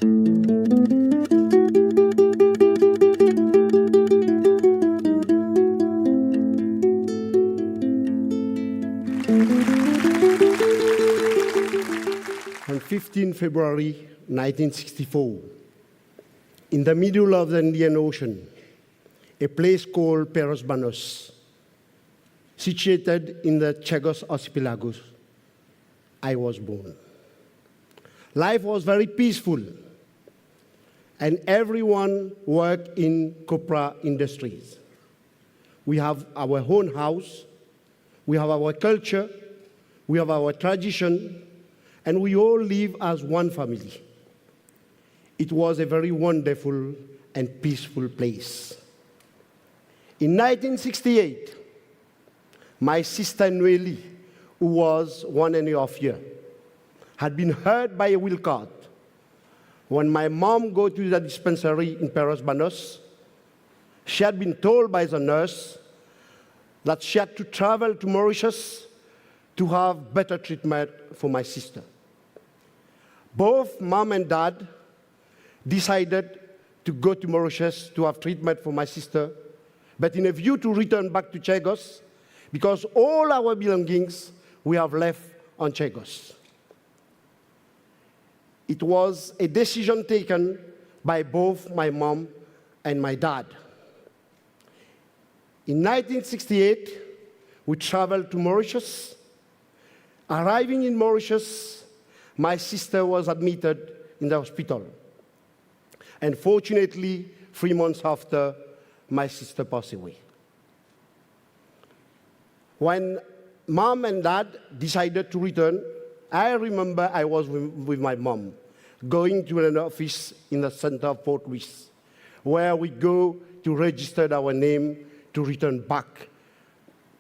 On 15 February 1964, in the middle of the Indian Ocean, a place called Banhos, situated in the Chagos archipelago, I was born. Life was very peaceful, and everyone worked in copra industries. We have our own house, we have our culture, we have our tradition, and we all live as one family. It was a very wonderful and peaceful place. In 1968, my sister Noélie, who was 1.5 years, had been hurt by a wheel cart. When my mom go to the dispensary in Banhos, she had been told by the nurse that she had to travel to Mauritius to have better treatment for my sister. Both mom and dad decided to go to Mauritius to have treatment for my sister, but in a view to return back to Chagos, because all our belongings we have left on Chagos. It was a decision taken by both my mom and my dad. In 1968, we traveled to Mauritius. Arriving in Mauritius, my sister was admitted in the hospital. And fortunately, 3 months after, my sister passed away. When mom and dad decided to return, I remember I was with my mom, going to an office in the center of Port Louis, where we go to register our name to return back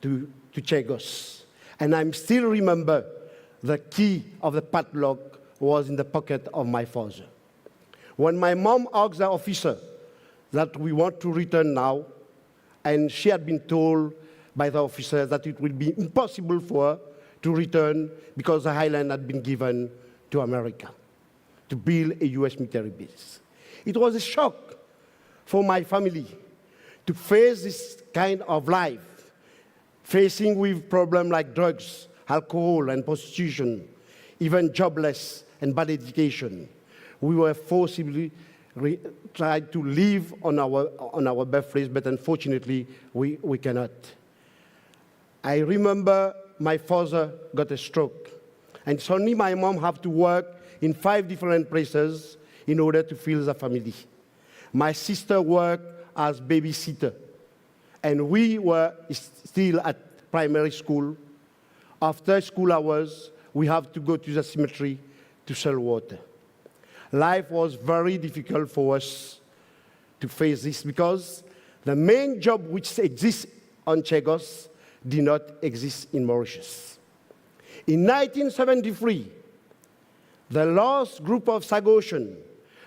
to Chagos. And I still remember the key of the padlock was in the pocket of my father. When my mom asked the officer that we want to return now, and she had been told by the officer that it would be impossible for her to return because the island had been given to America to build a US military base. It was a shock for my family to face this kind of life, facing with problems like drugs, alcohol, and prostitution, even jobless and bad education. We were forcibly tried to live on our birthplace, but unfortunately, we cannot. I remember my father got a stroke, and suddenly my mom had to work in 5 different places in order to feed the family. My sister worked as babysitter, and we were still at primary school. After school hours, we have to go to the cemetery to sell water. Life was very difficult for us to face this because the main job which exists on Chagos did not exist in Mauritius. In 1973, the last group of Sagosians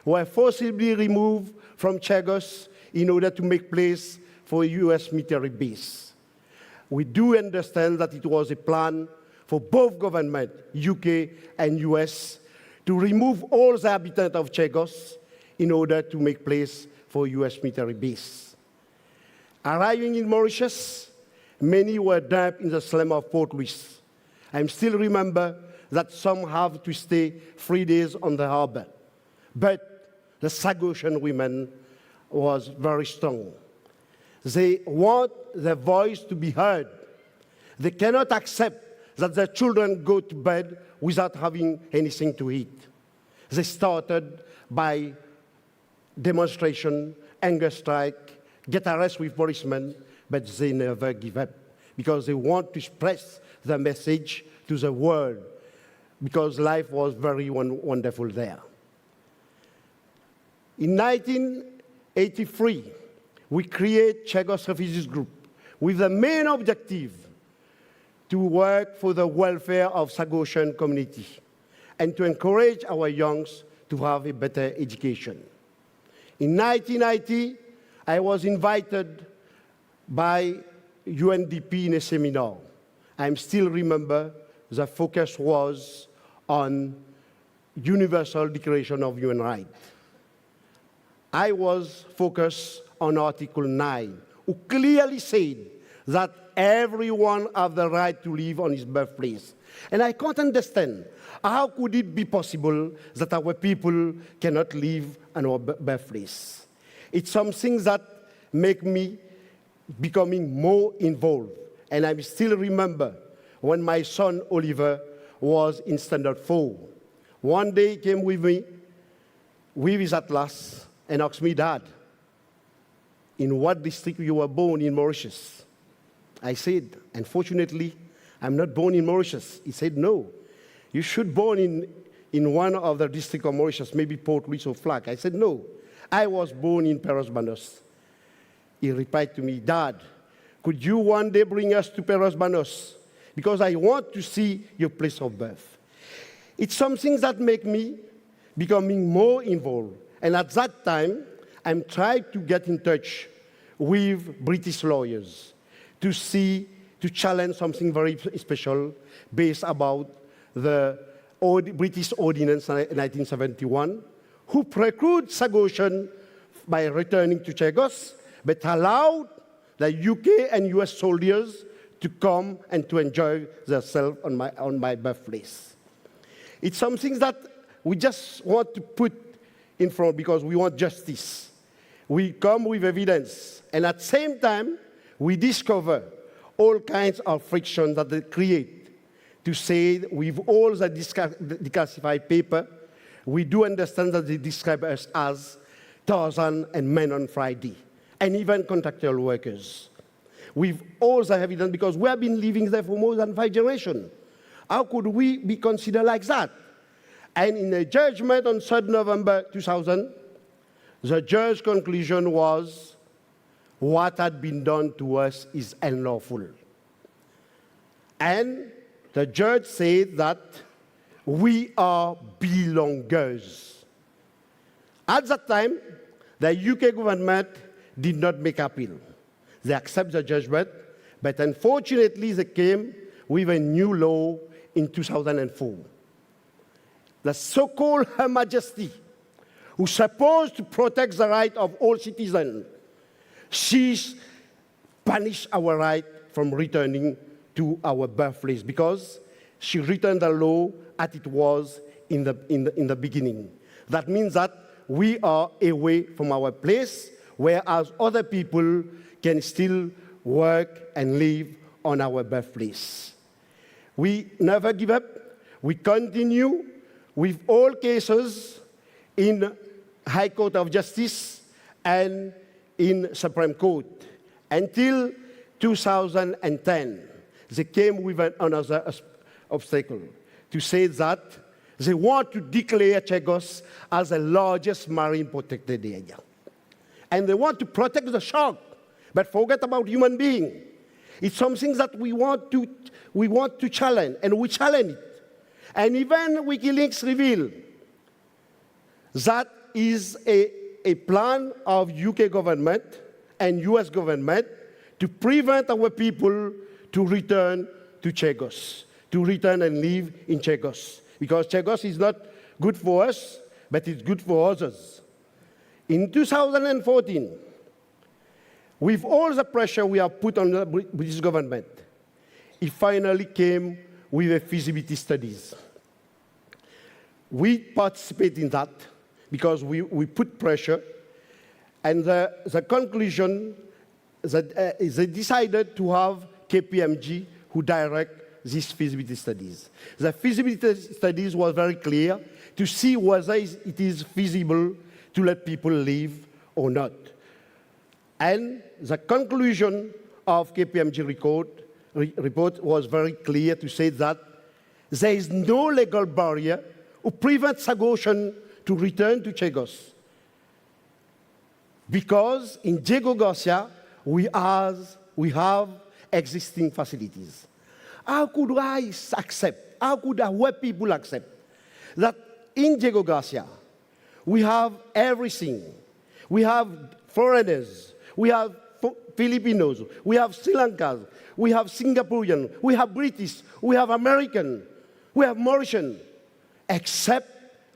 were forcibly removed from Chagos in order to make place for a US military base. We do understand that it was a plan for both governments, UK and US, to remove all the inhabitants of Chagos in order to make place for a US military base. Arriving in Mauritius, many were dumped in the slum of Port Louis. I still remember that some have to stay 3 days on the harbor. But the Sagosian women was very strong. They want their voice to be heard. They cannot accept that their children go to bed without having anything to eat. They started by demonstration, anger strike, get arrested with policemen, but they never give up because they want to express the message to the world because life was very wonderful there. In 1983, we create Chagos Refugees Group with the main objective to work for the welfare of Sagosian community and to encourage our youngs to have a better education. In 1990, I was invited by UNDP in a seminar. I still remember the focus was on Universal Declaration of Human Rights. I was focused on Article 9, who clearly said that everyone has the right to live on his birthplace. And I can't understand how could it be possible that our people cannot live on our birthplace. It's something that make me becoming more involved. And I still remember when my son Olivier was in Standard 4. One day he came with me with his atlas and asked me, "Dad, in what district you were born in Mauritius?" I said, "Unfortunately, I'm not born in Mauritius." He said, "No, you should born in one of the districts of Mauritius, maybe Port Louis or Flag." I said, "No, I was born in Paros Banhos." He replied to me, "Dad, could you one day bring us to Paros Banhos? Because I want to see your place of birth." It's something that make me becoming more involved. And at that time, I'm trying to get in touch with British lawyers to challenge something very special based about the British Ordinance in 1971, who preclude Chagos by returning to Chagos, but allowed the UK and US soldiers to come and to enjoy themselves on my birthplace. It's something that we just want to put in front because we want justice. We come with evidence, and at the same time, we discover all kinds of friction that they create to say with all the declassified paper, we do understand that they describe us as Tarzan and Men on Friday, and even contractual workers. With all the evidence, because we have been living there for more than 5 generations. How could we be considered like that? And in a judgment on 3rd November 2000, the judge's conclusion was, what had been done to us is unlawful. And the judge said that we are belongers. At that time, the UK government did not make appeal. They accept the judgment, but unfortunately they came with a new law in 2004. The so-called Her Majesty, who's supposed to protect the right of all citizens, she's punished our right from returning to our birthplace because she returned the law as it was in the beginning. That means that we are away from our place, whereas other people can still work and live on our birthplace. We never give up. We continue with all cases in High Court of Justice and in Supreme Court until 2010. They came with another obstacle to say that they want to declare Chagos as the largest marine protected area. And they want to protect the shark, but forget about human being. It's something that we want to challenge, and we challenge it. And even WikiLeaks revealed that is a plan of UK government and US government to prevent our people to return to Chagos, to return and live in Chagos. Because Chagos is not good for us, but it's good for others. In 2014, with all the pressure we have put on the British government, it finally came with a feasibility studies. We participate in that because we put pressure, and the conclusion that they decided to have KPMG who direct these feasibility studies. The feasibility studies was very clear to see whether it is feasible to let people live or not. And the conclusion of KPMG report was very clear to say that there is no legal barrier to prevent Chagosian to return to Chagos. Because in Diego Garcia, we have existing facilities. How could I accept, how could our people accept that in Diego Garcia, we have everything. We have foreigners, we have Filipinos, we have Sri Lankans, we have Singaporean, we have British, we have American, we have Mauritian, except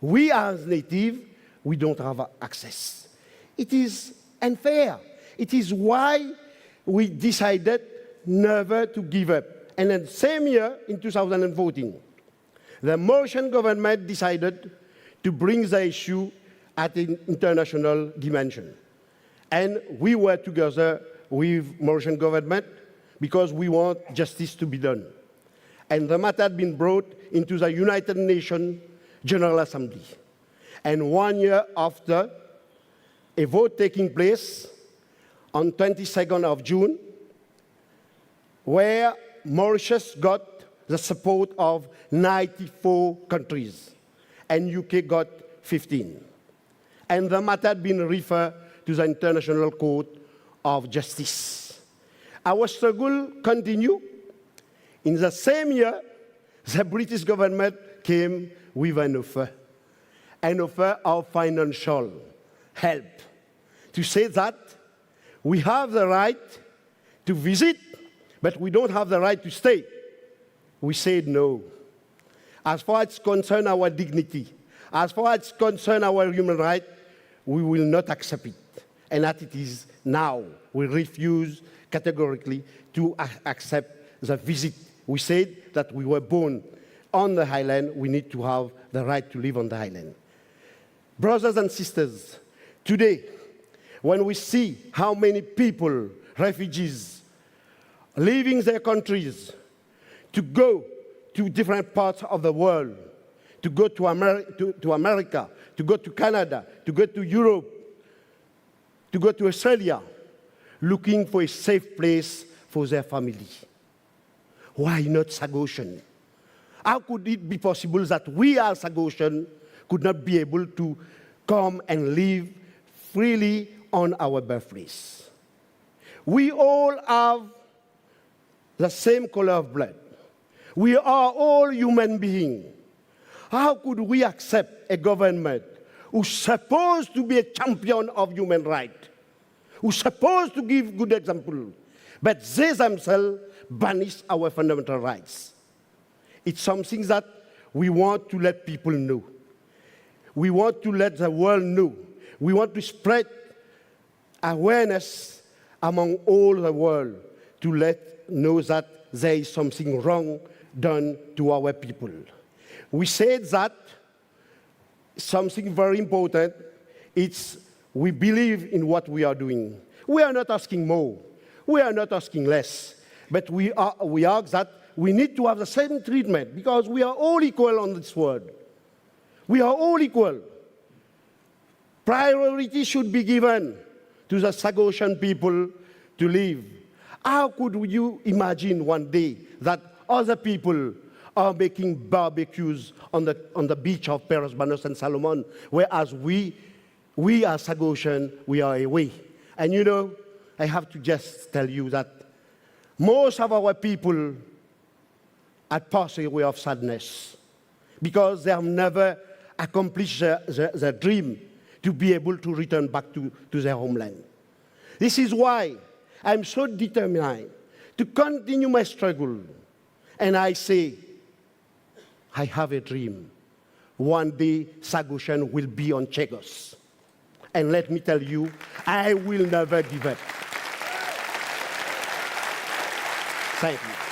we as native, we don't have access. It is unfair. It is why we decided never to give up. And then same year, in 2014, the Mauritian government decided to bring the issue at an international dimension. And we were together with Mauritian government because we want justice to be done. And the matter had been brought into the United Nations General Assembly. And 1 year after, a vote taking place on 22nd of June, where Mauritius got the support of 94 countries, and UK got 15. And the matter had been referred to the International Court of Justice. Our struggle continued. In the same year, the British government came with an offer of financial help, to say that we have the right to visit, but we don't have the right to stay. We said no. As far as concerns our dignity, as far as concerns our human rights, we will not accept it. And as it is now, we refuse categorically to accept the visit. We said that we were born on the island, we need to have the right to live on the island. Brothers and sisters, today, when we see how many people, refugees, leaving their countries to go to different parts of the world, to go to America, to go to Canada, to go to Europe, to go to Australia, looking for a safe place for their family. Why not Chagosian? How could it be possible that we as Chagosian could not be able to come and live freely on our birthplace? We all have the same color of blood. We are all human beings. How could we accept a government who's supposed to be a champion of human rights, who's supposed to give good example, but they themselves banish our fundamental rights? It's something that we want to let people know. We want to let the world know. We want to spread awareness among all the world to let know that there is something wrong done to our people. We said that something very important, it's we believe in what we are doing. We are not asking more. We are not asking less. But we ask that we need to have the same treatment because we are all equal on this world. We are all equal. Priority should be given to the Chagosian people to live. How could you imagine one day that other people are making barbecues on the beach of Paris, Banhos, and Salomon, whereas we as Chagosian, we are away? And you know, I have to just tell you that most of our people had passed away of sadness because they have never accomplished their dream to be able to return back to their homeland. This is why I'm so determined to continue my struggle. And I say, I have a dream. One day, Chagosian will be on Chagos. And let me tell you, I will never give up. Thank you.